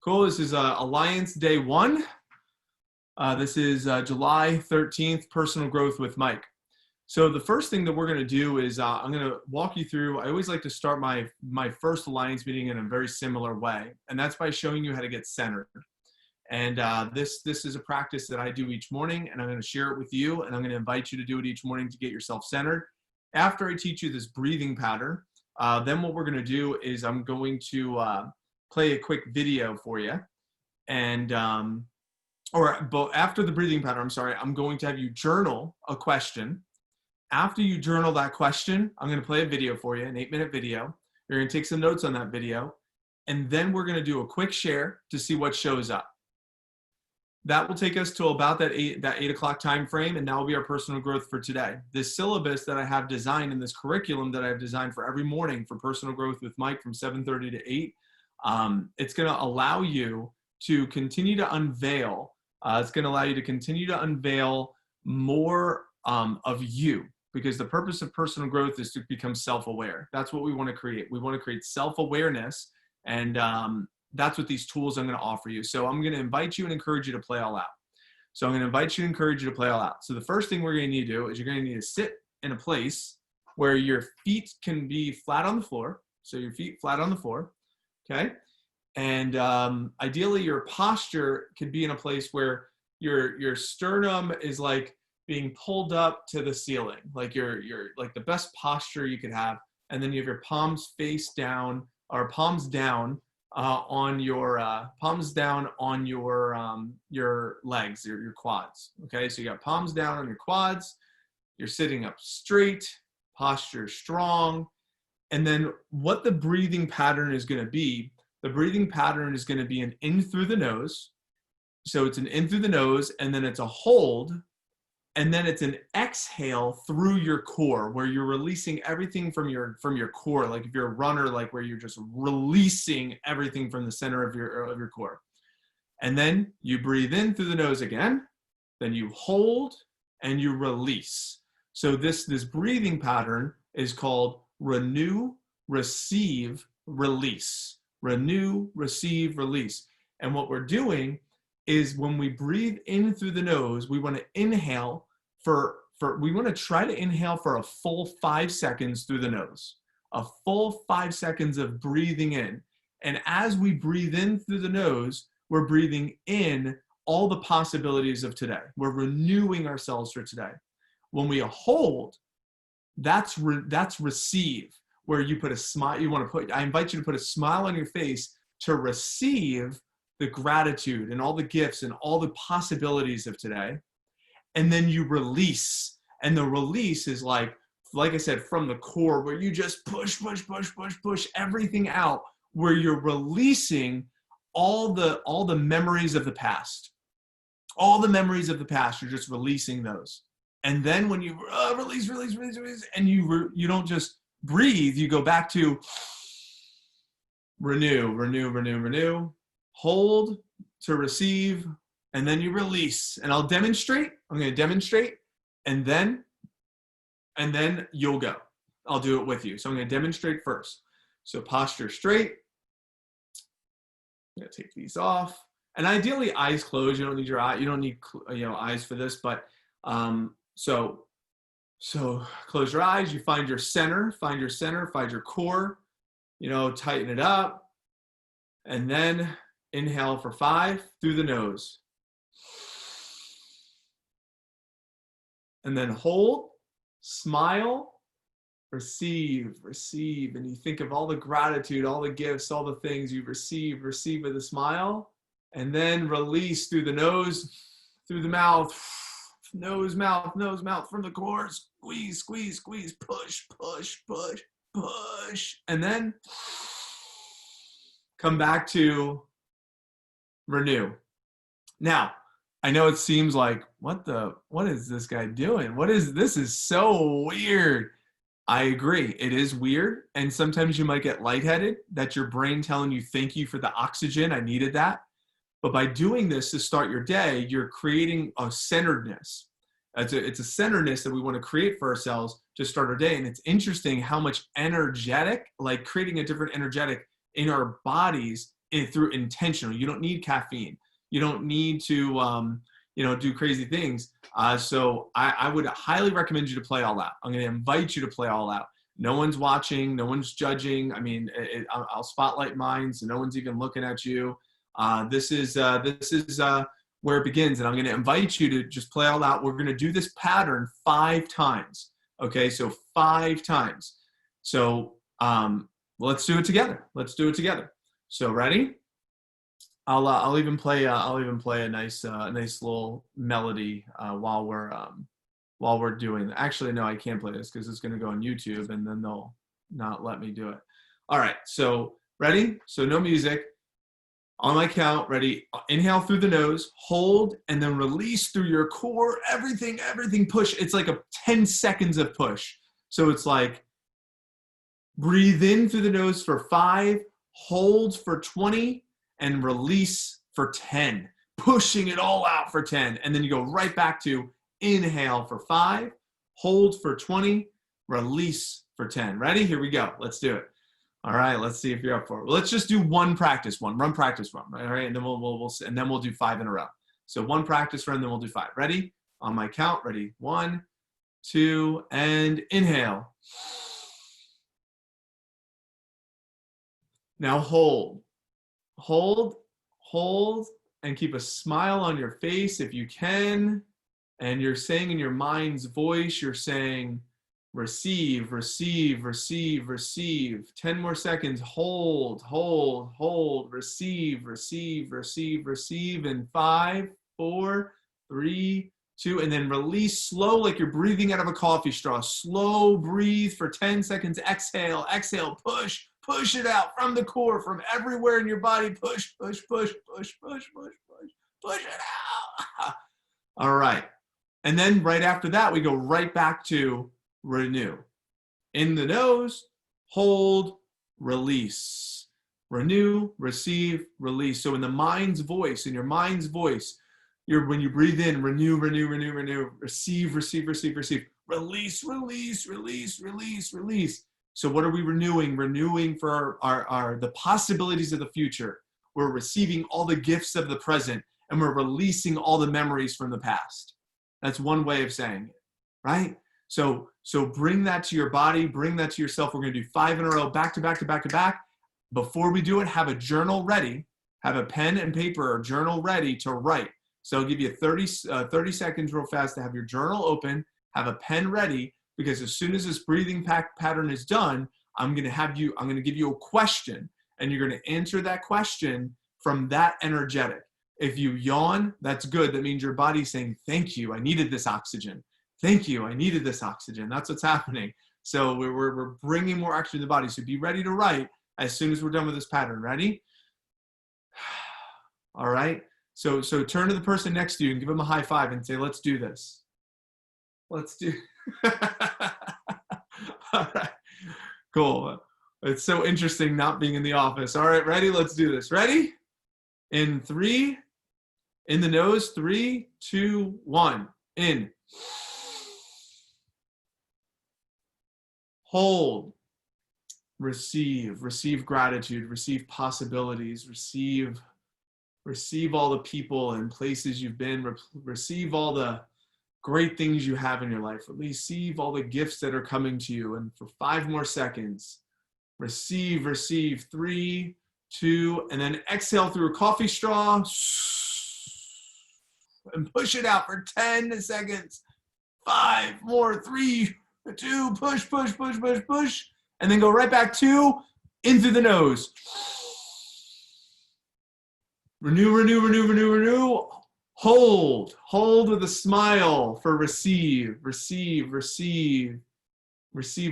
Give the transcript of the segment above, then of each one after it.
Cool. This is Alliance Day 1. This is July 13th, Personal Growth with Mike. So the first thing that we're going to do is I'm going to walk you through. I always like to start my first Alliance meeting in a very similar way, and that's by showing you how to get centered. And this is a practice that I do each morning, and I'm going to share it with you, and I'm going to invite you to do it each morning to get yourself centered. After I teach you this breathing pattern, then what we're going to do is I'm going to play a quick video for you. And, after the breathing pattern, I'm going to have you journal a question. After you journal that question, I'm going to play a video for you, an 8-minute video. You're going to take some notes on that video. And then we're going to do a quick share to see what shows up. That will take us to about that 8 o'clock time frame, and that will be our personal growth for today. This syllabus that I have designed in this curriculum that I've designed for every morning for personal growth with Mike from 7:30 to 8, it's going to allow you to continue to unveil. It's going to allow you to continue to unveil more of you, because the purpose of personal growth is to become self-aware. That's what we want to create. We want to create self-awareness, and that's what these tools I'm going to offer you. So I'm going to invite you and encourage you to play all out. So I'm going to invite you and encourage you to play all out. So the first thing we're going to need to do is you're going to need to sit in a place where your feet can be flat on the floor. So your feet flat on the floor. Okay. And ideally your posture could be in a place where your sternum is like being pulled up to the ceiling, like you're like the best posture you could have. And then you have your palms face down, or palms down on your legs, your quads. Okay. So you got palms down on your quads. You're sitting up straight, posture strong. And then what the breathing pattern is going to be, the breathing pattern is going to be an in through the nose. So it's an in through the nose, and then it's a hold, and then it's an exhale through your core, where you're releasing everything from your core. Like if you're a runner, like where you're just releasing everything from the center of your core. And then you breathe in through the nose again, then you hold and you release. So this breathing pattern is called renew, receive, release. Renew, receive, release. And what we're doing is when we breathe in through the nose, we want to inhale we want to try to inhale for a full 5 seconds through the nose, a full 5 seconds of breathing in. And as we breathe in through the nose, we're breathing in all the possibilities of today. We're renewing ourselves for today. When we hold, that's receive, where you put a smile. I invite you to put a smile on your face to receive the gratitude and all the gifts and all the possibilities of today. And then you release. And the release is like I said, from the core, where you just push everything out, where you're releasing all the memories of the past. All the memories of the past, you're just releasing those. And then when you release, and you don't just breathe, you go back to renew, hold to receive, and then you release. And I'm going to demonstrate, and then you'll go. I'll do it with you. So I'm going to demonstrate first. So posture straight. I'm going to take these off. And ideally eyes closed. You don't need eyes for this, but so close your eyes, you find your center, find your core, tighten it up, and then inhale for 5 through the nose. And then hold, smile, receive, and you think of all the gratitude, all the gifts, all the things you receive with a smile, and then release through the nose, through the mouth, nose, mouth, from the core, squeeze, push, and then come back to renew. Now, I know it seems like, what is this guy doing? This is so weird. I agree. It is weird. And sometimes you might get lightheaded. That's your brain telling you, thank you for the oxygen. I needed that. But by doing this to start your day, you're creating a centeredness. It's a centeredness that we want to create for ourselves to start our day. And it's interesting how much energetic, like creating a different energetic in our bodies through intentional. You don't need caffeine. You don't need to, do crazy things. So I would highly recommend you to play all out. I'm going to invite you to play all out. No one's watching. No one's judging. I mean, I'll spotlight mine, so no one's even looking at you. This is where it begins, and I'm going to invite you to just play all out. We're going to do this pattern 5 times. Okay, so 5 times. So let's do it together. Let's do it together. So ready? I'll even play a nice little melody while we're doing. Actually, no, I can't play this because it's going to go on YouTube, and then they'll not let me do it. All right, so ready? So no music. On my count, ready? Inhale through the nose, hold, and then release through your core. Everything push. It's like a 10 seconds of push. So it's like breathe in through the nose for 5, hold for 20, and release for 10. Pushing it all out for 10. And then you go right back to inhale for 5, hold for 20, release for 10. Ready? Here we go. Let's do it. All right, let's see if you're up for it. Well, let's just do one practice run. All right, and then we'll do 5 in a row. So one practice run, then we'll do 5. Ready? On my count, ready? 1, 2, and inhale. Now hold, and keep a smile on your face if you can. And you're saying in your mind's voice, you're saying, receive, receive, receive, receive. 10 more seconds. Hold, receive, receive, receive, receive. In 5, 4, 3, 2, and then release slow like you're breathing out of a coffee straw. Slow breathe for 10 seconds. Exhale, exhale, push it out from the core, from everywhere in your body. Push it out. All right. And then right after that, we go right back to renew. In the nose, hold, release. Renew, receive, release. So in the mind's voice, when you breathe in, renew, receive, release. So what are we renewing? Renewing for our the possibilities of the future. We're receiving all the gifts of the present, and we're releasing all the memories from the past. That's one way of saying it, right? So bring that to your body, bring that to yourself. We're going to do 5 in a row, back to back. Before we do it, have a journal ready. Have a pen and paper or journal ready to write. So I'll give you 30 seconds real fast to have your journal open, have a pen ready, because as soon as this breathing pattern is done, I'm going to give you a question, and you're going to answer that question from that energetic. If you yawn, that's good. That means your body's saying, thank you, I needed this oxygen. Thank you, I needed this oxygen. That's what's happening. So we're bringing more oxygen to the body. So be ready to write as soon as we're done with this pattern. Ready? All right. So turn to the person next to you and give them a high five and say, let's do this. Let's do. All right. Cool. It's so interesting not being in the office. All right, ready? Let's do this. Ready? In 3, in the nose, 3, 2, 1. In. Hold. Receive gratitude, receive possibilities, receive all the people and places you've been, receive all the great things you have in your life, receive all the gifts that are coming to you. And for 5 more seconds, receive, 3, 2, and then exhale through a coffee straw and push it out for 10 seconds. 5 more, 3, 2, push, and then go right back to in through the nose. Renew. Hold with a smile for receive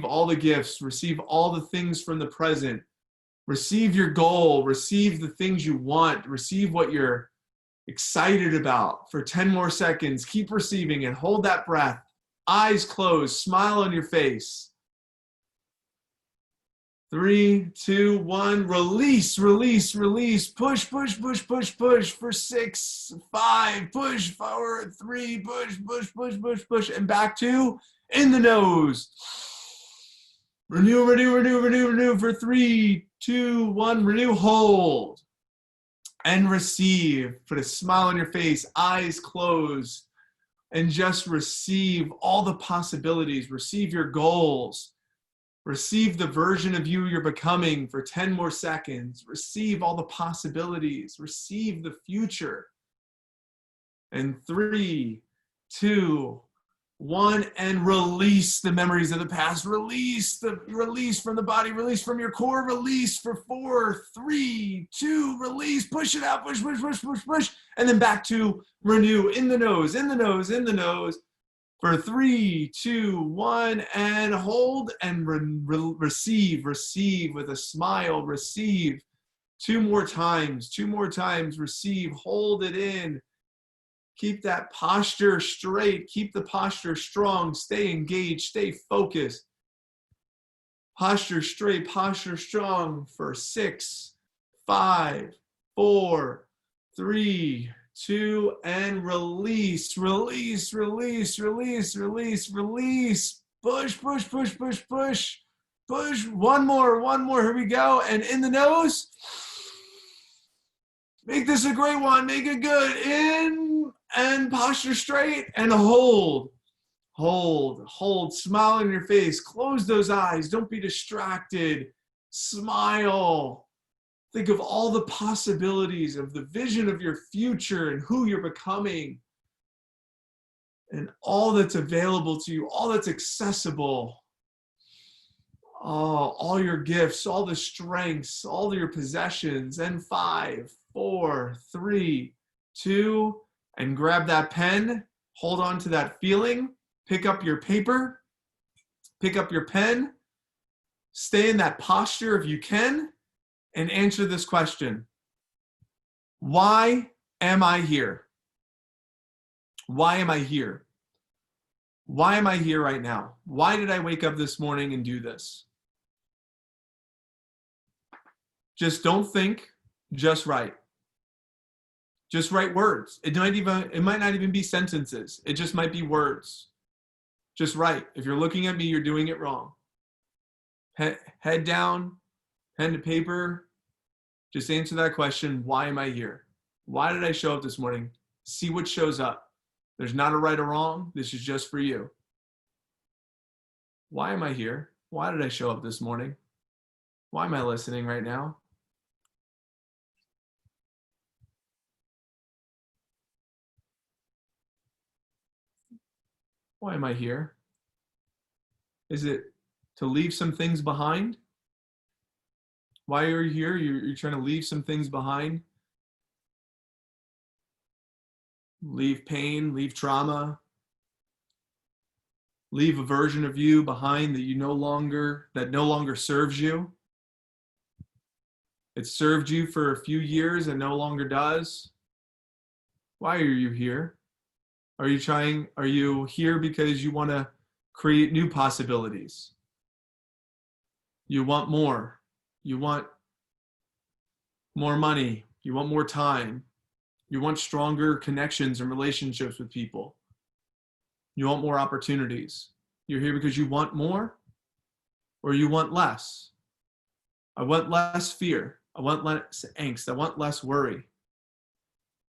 all the gifts, receive all the things from the present, receive your goal, receive the things you want, receive what you're excited about for 10 more seconds. Keep receiving and hold that breath, eyes closed, smile on your face. 3, 2, 1, release, push for 6, 5, push forward, 3, push, and back to in the nose. Renew for 3, 2, 1, renew, hold. and receive. Put a smile on your face, eyes closed, and just receive all the possibilities. Receive your goals. Receive the version of you you're becoming for 10 more seconds. Receive all the possibilities. Receive the future. And 3, 2, 1, and release the memories of the past. Release from the body. Release from your core. Release for 4, 3, 2. Release. Push it out. Push, push, push, push, push. And then back to renew. In the nose. In the nose. In the nose. For 3, 2, 1, and hold and receive. Receive with a smile. Receive. 2 more times. 2 more times. Receive. Hold it in. Keep that posture straight. Keep the posture strong. Stay engaged. Stay focused. Posture straight. Posture strong for 6, 5, 4, 3, 2, and release. Release, release, release, release, release. Push, push, push, push, push. Push. One more. Here we go. And in the nose. Make this a great one. Make it good. In and posture straight and hold. Hold. Smile on your face. Close those eyes. Don't be distracted. Smile. Think of all the possibilities of the vision of your future and who you're becoming and all that's available to you, all that's accessible. All your gifts, all the strengths, all your possessions. And 5, 4, 3, 2, and grab that pen. Hold on to that feeling. Pick up your paper. Pick up your pen. Stay in that posture if you can, and answer this question. Why am I here? Why am I here? Why am I here right now? Why did I wake up this morning and do this? Just don't think, just write. Just write words. It might not even be sentences. It just might be words. Just write. If you're looking at me, you're doing it wrong. Head down, pen to paper. Just answer that question. Why am I here? Why did I show up this morning? See what shows up. There's not a right or wrong. This is just for you. Why am I here? Why did I show up this morning? Why am I listening right now? Why am I here? Is it to leave some things behind? Why are you here? You're trying to leave some things behind. Leave pain, leave trauma. Leave a version of you behind that no longer serves you. It served you for a few years and no longer does. Why are you here? Are you here because you want to create new possibilities? You want more. You want more money. You want more time. You want stronger connections and relationships with people. You want more opportunities. You're here because you want more, or you want less. I want less fear. I want less angst. I want less worry.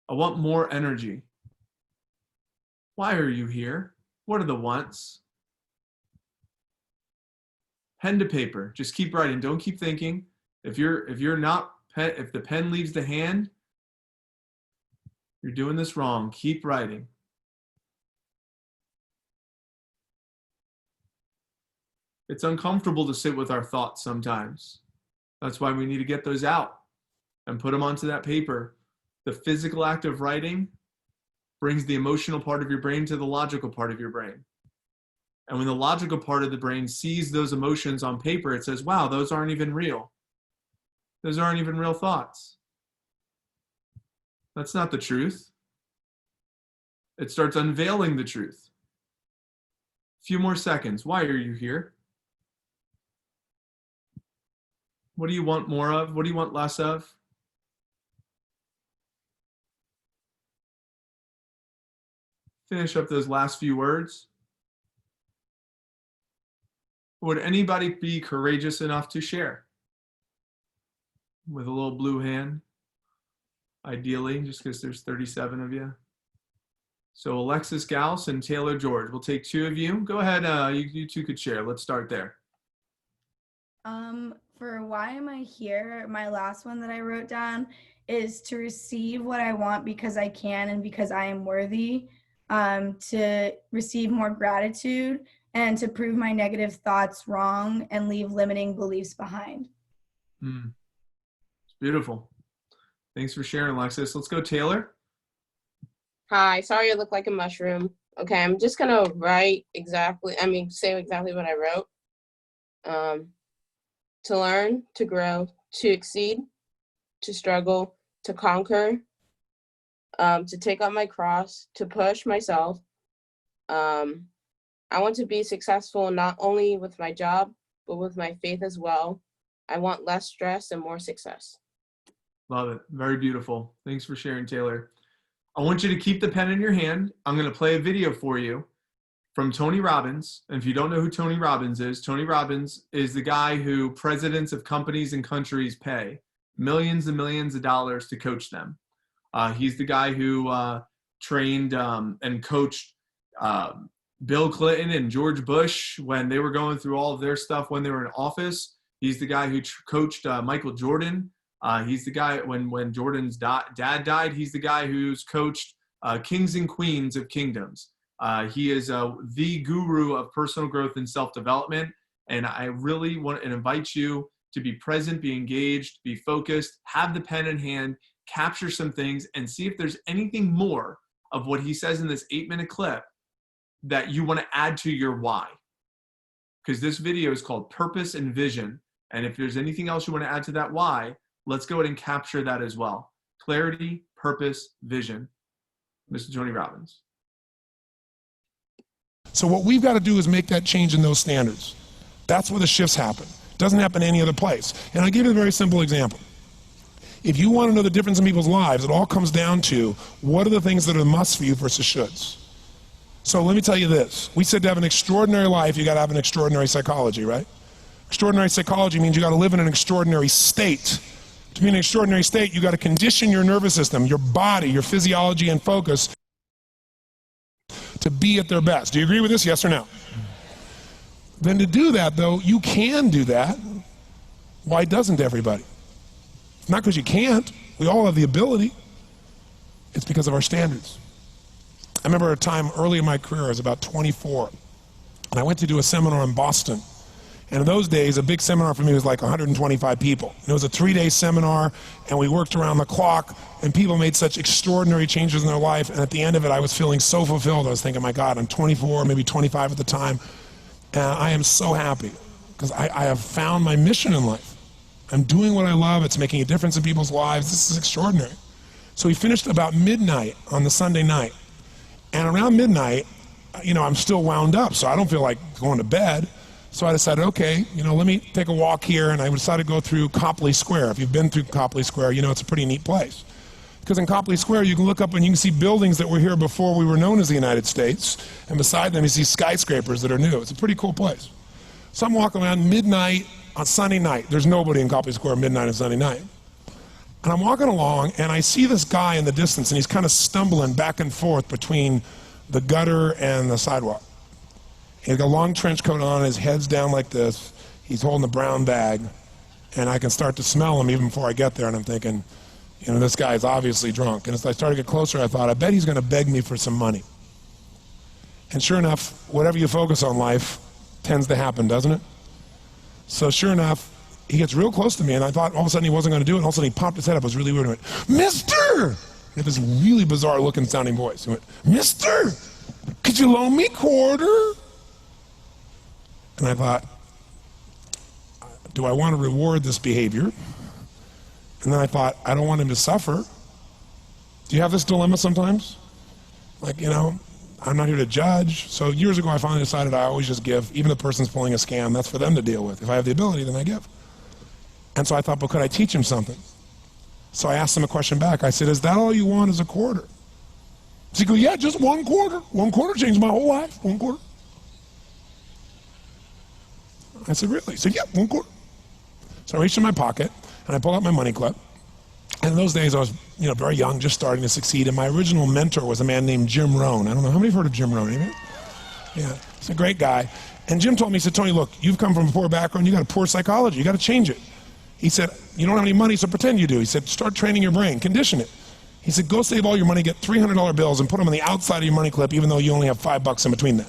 I want more energy. Why are you here? What are the wants? Pen to paper. Just keep writing. Don't keep thinking. If the pen leaves the hand, you're doing this wrong. Keep writing. It's uncomfortable to sit with our thoughts sometimes. That's why we need to get those out and put them onto that paper. The physical act of writing brings the emotional part of your brain to the logical part of your brain. And when the logical part of the brain sees those emotions on paper, it says, wow, those aren't even real. Those aren't even real thoughts. That's not the truth. It starts unveiling the truth. A few more seconds. Why are you here? What do you want more of? What do you want less of? Finish up those last few words. Would anybody be courageous enough to share? With a little blue hand. ideally, just because there's 37 of you. So Alexis Gauss and Taylor George. We'll take 2 of you. Go ahead. You 2 could share. Let's start there. For why am I here, my last one that I wrote down is to receive what I want because I can and because I am worthy, to receive more gratitude, and to prove my negative thoughts wrong and leave limiting beliefs behind. It's beautiful. Thanks for sharing, Alexis. Let's go, Taylor. Hi, sorry I look like a mushroom. Okay, I'm just gonna say exactly what I wrote. To learn, to grow, to exceed, to struggle, to conquer, to take up my cross, to push myself. I want to be successful not only with my job, but with my faith as well. I want less stress and more success. Love it. Very beautiful. Thanks for sharing, Taylor. I want you to keep the pen in your hand. I'm going to play a video for you from Tony Robbins. And if you don't know who Tony Robbins is the guy who presidents of companies and countries pay millions and millions of dollars to coach them. He's the guy who trained and coached Bill Clinton and George Bush when they were going through all of their stuff when they were in office. He's the guy who coached Michael Jordan. He's the guy when Jordan's dad died. He's the guy who's coached kings and queens of kingdoms. He is the guru of personal growth and self-development. And I really want to invite you to be present, be engaged, be focused, have the pen in hand, capture some things, and see if there's anything more of what he says in this 8-minute clip that you want to add to your why. Because this video is called Purpose and Vision. And if there's anything else you want to add to that why, let's go ahead and capture that as well. Clarity, purpose, vision. Mr. Tony Robbins. So what we've got to do is make that change in those standards. That's where the shifts happen. It doesn't happen any other place. And I'll give you a very simple example. If you want to know the difference in people's lives, it all comes down to what are the things that are musts for you versus shoulds. So let me tell you this. We said to have an extraordinary life, you got to have an extraordinary psychology, right? Extraordinary psychology means you got to live in an extraordinary state. To be in an extraordinary state, you got to condition your nervous system, your body, your physiology and focus to be at their best. Do you agree with this? Yes or no? Then to do that, though, you can do that. Why doesn't everybody? It's not because you can't. We all have the ability. It's because of our standards. I remember a time early in my career, I was about 24, and I went to do a seminar in Boston. And in those days, a big seminar for me was like 125 people. And it was a 3-day seminar, and we worked around the clock, and people made such extraordinary changes in their life. And at the end of it, I was feeling so fulfilled. I was thinking, my God, I'm 24, maybe 25 at the time. And I am so happy because I have found my mission in life. I'm doing what I love. It's making a difference in people's lives. This is extraordinary. So we finished about midnight on the Sunday night. And around midnight, you know, I'm still wound up, so I don't feel like going to bed. So I decided, okay, you know, let me take a walk here, and I decided to go through Copley Square. If you've been through Copley Square, you know it's a pretty neat place. Because in Copley Square, you can look up and you can see buildings that were here before we were known as the United States, and beside them you see skyscrapers that are new. It's a pretty cool place. So I'm walking around midnight on Sunday night. There's nobody in Copley Square midnight on Sunday night. And I'm walking along, and I see this guy in the distance, and he's kind of stumbling back and forth between the gutter and the sidewalk. He's got a long trench coat on, his head's down like this, he's holding a brown bag, and I can start to smell him even before I get there, and I'm thinking, you know, this guy's obviously drunk. And as I started to get closer, I thought, I bet he's going to beg me for some money. And sure enough, whatever you focus on life tends to happen, doesn't it? So sure enough, he gets real close to me, and I thought all of a sudden he wasn't going to do it, and all of a sudden he popped his head up. It was really weird. He went, "Mister!" He had this really bizarre looking sounding voice. He went, "Mister, could you loan me a quarter?" And I thought, do I want to reward this behavior? And then I thought, I don't want him to suffer. Do you have this dilemma sometimes? Like, you know, I'm not here to judge. So years ago I finally decided I always just give. Even the person's pulling a scam, that's for them to deal with. If I have the ability, then I give. And so I thought, but could I teach him something? So I asked him a question back. I said, is that all you want is a quarter? So he goes, yeah, just 1 quarter. 1 quarter changed my whole life, 1 quarter. I said, really? He said, yeah, 1 quarter. So I reached in my pocket, and I pulled out my money clip, and And in those days, I was, very young, just starting to succeed. And my original mentor was a man named Jim Rohn. I don't know, how many have heard of Jim Rohn? Anybody? Yeah, he's a great guy. And Jim told me, he said, Tony, look, you've come from a poor background. You got a poor psychology. You got to change it. He said, you don't have any money, so pretend you do. He said, start training your brain, condition it. He said, go save all your money, get $300 bills and put them on the outside of your money clip, even though you only have $5 in between that.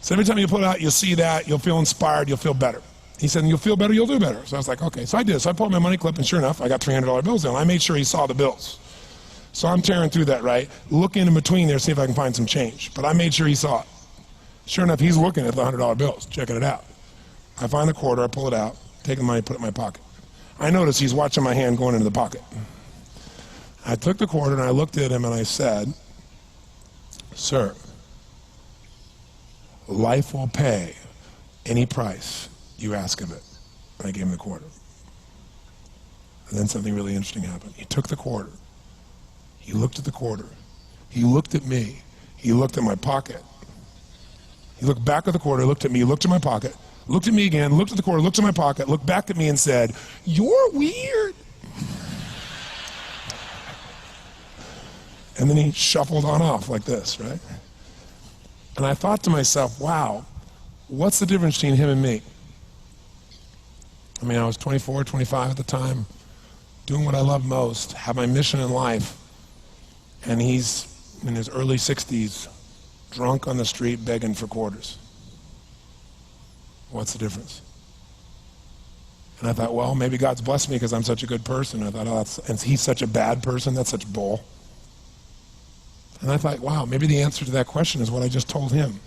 So every time you pull it out, you'll see that, you'll feel inspired, you'll feel better. He said, and you'll feel better, you'll do better. So I was like, okay. So I did. So I pulled my money clip, and sure enough, I got $300 bills in. I made sure he saw the bills. So I'm tearing through that, right? Looking in between there, see if I can find some change. But I made sure he saw it. Sure enough, he's looking at the $100 bills, checking it out. I find the quarter, I pull it out, take the money, put it in my pocket. I notice he's watching my hand going into the pocket. I took the quarter and I looked at him and I said, sir, life will pay any price you ask of it. And I gave him the quarter. And then something really interesting happened. He took the quarter. He looked at the quarter. He looked at me. He looked at my pocket. He looked back at the quarter, looked at me, looked at my pocket, looked at me again, looked at the quarter, looked at my pocket, looked back at me and said, you're weird. And then he shuffled on off like this, right? And I thought to myself, wow, what's the difference between him and me? I mean, I was 24, 25 at the time, doing what I love most, have my mission in life, and he's in his early 60s, drunk on the street begging for quarters. What's the difference? And I thought, well, maybe God's blessed me because I'm such a good person. I thought, and he's such a bad person, that's such bull. And I thought, wow, maybe the answer to that question is what I just told him.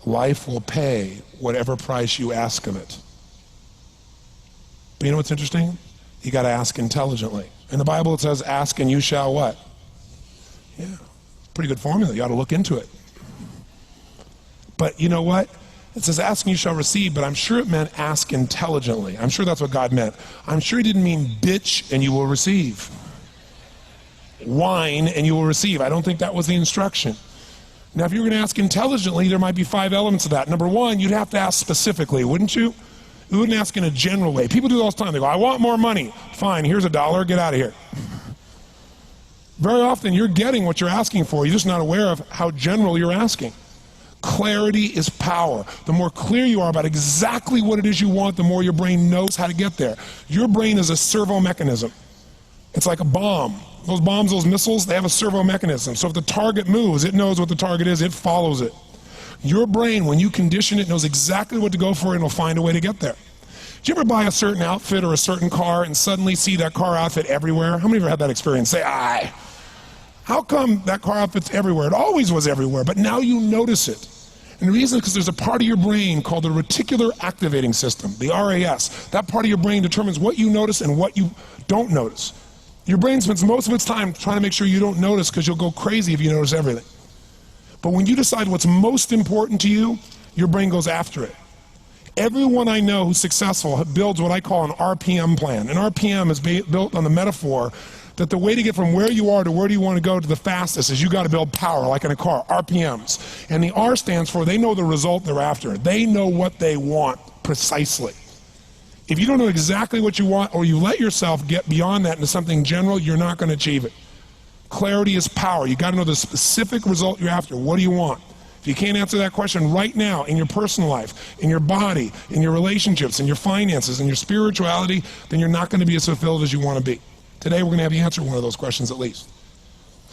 Life will pay whatever price you ask of it. But you know what's interesting? You got to ask intelligently. In the Bible it says, ask and you shall what? Yeah, pretty good formula. You ought to look into it. But you know what? It says ask and you shall receive, but I'm sure it meant ask intelligently. I'm sure that's what God meant. I'm sure he didn't mean bitch and you will receive. Whine and you will receive. I don't think that was the instruction. Now if you were going to ask intelligently, there might be 5 elements of that. Number one, you'd have to ask specifically, wouldn't you? You wouldn't ask in a general way. People do it all the time. They go, I want more money. Fine, here's $1, get out of here. Very often you're getting what you're asking for. You're just not aware of how general you're asking. Clarity is power. The more clear you are about exactly what it is you want, the more your brain knows how to get there. Your brain is a servo mechanism. It's like a bomb. Those bombs, those missiles, they have a servo mechanism. So if the target moves, it knows what the target is, it follows it. Your brain, when you condition it, knows exactly what to go for and it'll find a way to get there. Do you ever buy a certain outfit or a certain car and suddenly see that car outfit everywhere? How many of you have had that experience? Say, aye. How come that car outfit's everywhere? It always was everywhere, but now you notice it. And the reason is because there's a part of your brain called the reticular activating system, the RAS. That part of your brain determines what you notice and what you don't notice. Your brain spends most of its time trying to make sure you don't notice because you'll go crazy if you notice everything. But when you decide what's most important to you, your brain goes after it. Everyone I know who's successful builds what I call an RPM plan. An RPM is built on the metaphor that the way to get from where you are to where do you want to go to the fastest is you got to build power, like in a car, RPMs. And the R stands for they know the result they're after. They know what they want precisely. If you don't know exactly what you want or you let yourself get beyond that into something general, you're not going to achieve it. Clarity is power. You got to know the specific result you're after. What do you want? If you can't answer that question right now in your personal life, in your body, in your relationships, in your finances, in your spirituality, then you're not going to be as fulfilled as you want to be. Today we're going to have you answer one of those questions at least.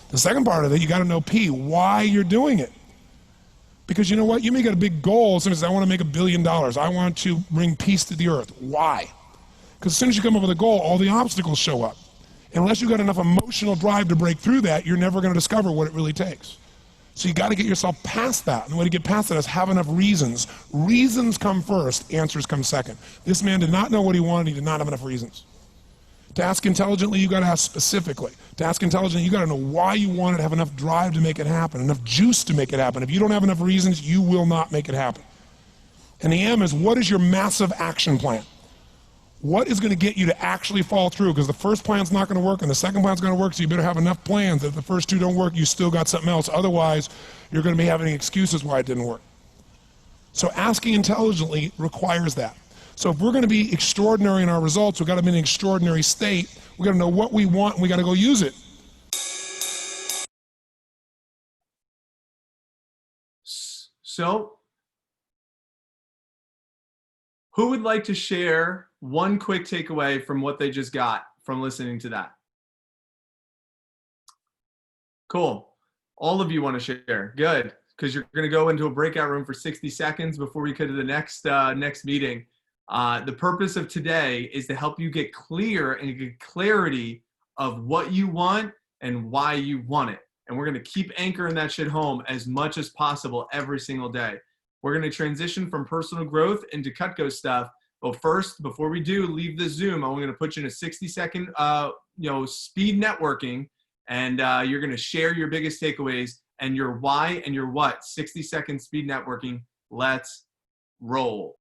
The second part of it, you got to know P, why you're doing it. Because you know what? You may get a big goal. Somebody says, I want to make $1 billion. I want to bring peace to the earth. Why? Because as soon as you come up with a goal, all the obstacles show up. Unless you've got enough emotional drive to break through that, you're never going to discover what it really takes. So you got to get yourself past that. And the way to get past that is have enough reasons. Reasons come first, answers come second. This man did not know what he wanted. He did not have enough reasons. To ask intelligently, you got to ask specifically. To ask intelligently, you got to know why you want it, have enough drive to make it happen, enough juice to make it happen. If you don't have enough reasons, you will not make it happen. And the M is, what is your massive action plan? What is going to get you to actually fall through? Because the first plan's not going to work and the second plan's going to work, so you better have enough plans that if the first two don't work, you still got something else. Otherwise, you're going to be having excuses why it didn't work. So asking intelligently requires that. So if we're going to be extraordinary in our results, we've got to be in an extraordinary state. We've got to know what we want, and we got to go use it. So, who would like to share one quick takeaway from what they just got from listening to that? Cool. All of you want to share. Good. Because you're going to go into a breakout room for 60 seconds before we go to the next meeting. The purpose of today is to help you get clear and get clarity of what you want and why you want it. And we're going to keep anchoring that shit home as much as possible every single day. We're going to transition from personal growth into Cutco stuff. But first, before we do leave the Zoom, I'm going to put you in a 60-second, speed networking, and you're going to share your biggest takeaways and your why and your what. 60-second speed networking. Let's roll.